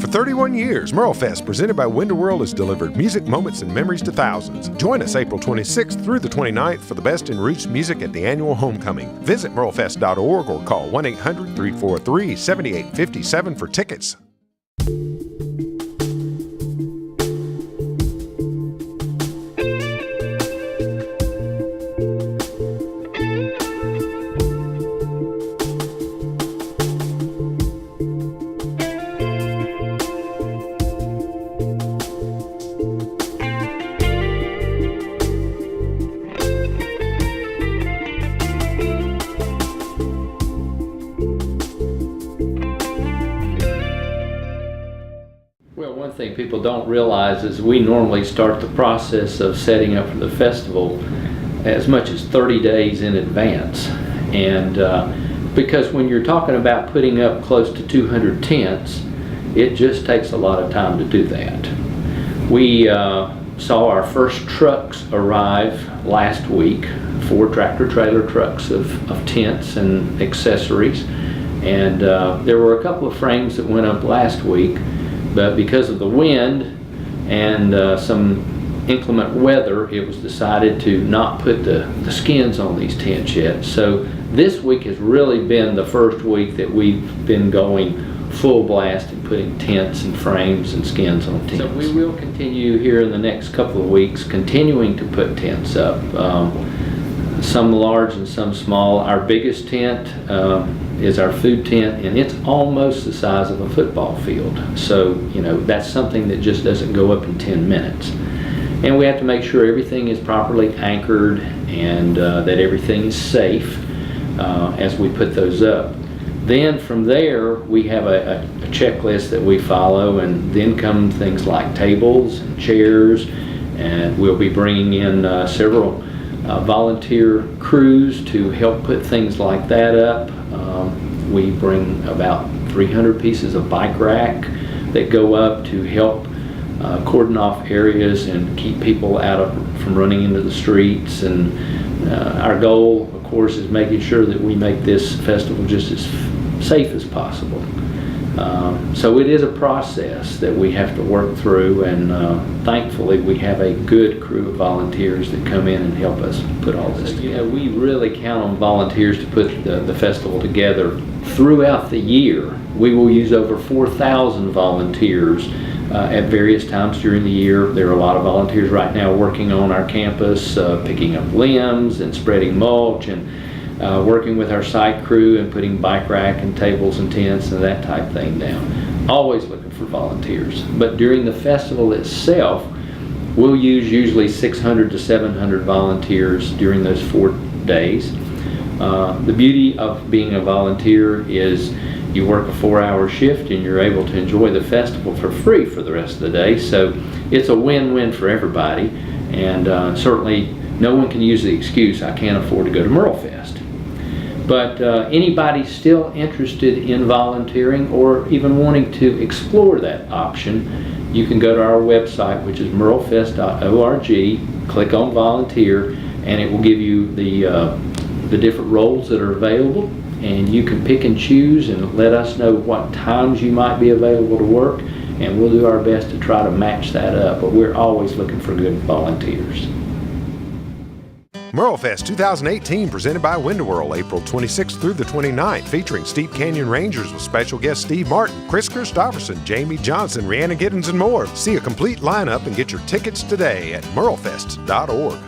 For 31 years, MerleFest, presented by Winterworld, has delivered music moments and memories to thousands. Join us April 26th through the 29th for the best in roots music at the annual homecoming. Visit MerleFest.org or call 1-800-343-7857 for tickets. One thing people don't realize is we normally start the process of setting up for the festival as much as 30 days in advance. And because when you're talking about putting up close to 200 tents, it just takes a lot of time to do that. We saw our first trucks arrive last week, 4 tractor-trailer trucks of tents and accessories. And there were a couple of frames that went up last week. But because of the wind and some inclement weather, it was decided to not put the skins on these tents yet. So this week has really been the first week that we've been going full blast and putting tents and frames and skins on tents. So we will continue here in the next couple of weeks continuing to put tents up. Some large and some small. Our biggest tent is our food tent, and it's almost the size of a football field. So, you know, that's something that just doesn't go up in 10 minutes. And we have to make sure everything is properly anchored and that everything is safe as we put those up. Then from there, we have a checklist that we follow, and then come things like tables and chairs, and we'll be bringing in several volunteer crews to help put things like that up. We bring about 300 pieces of bike rack that go up to help cordon off areas and keep people from running into the streets. And our goal, of course, is making sure that we make this festival just as safe as possible. So it is a process that we have to work through, and thankfully we have a good crew of volunteers that come in and help us put all this together. You know, we really count on volunteers to put the festival together. Throughout the year, we will use over 4,000 volunteers at various times during the year. There are a lot of volunteers right now working on our campus, picking up limbs and spreading mulch, and working with our site crew and putting bike rack and tables and tents and that type thing down. Always looking for volunteers. But during the festival itself, we'll use usually 600 to 700 volunteers during those 4 days. The beauty of being a volunteer is you work a 4-hour shift and you're able to enjoy the festival for free for the rest of the day. So it's a win-win for everybody, and certainly no one can use the excuse, I can't afford to go to MerleFest. But anybody still interested in volunteering or even wanting to explore that option, you can go to our website, which is MerleFest.org, click on volunteer, and it will give you the different roles that are available, and you can pick and choose and let us know what times you might be available to work, and we'll do our best to try to match that up. But we're always looking for good volunteers. MerleFest 2018, presented by Winterworld, April 26th through the 29th, featuring Steep Canyon Rangers with special guest Steve Martin, Chris Christopherson, Jamie Johnson, Rhianna Giddens, and more. See a complete lineup and get your tickets today at MerleFest.org.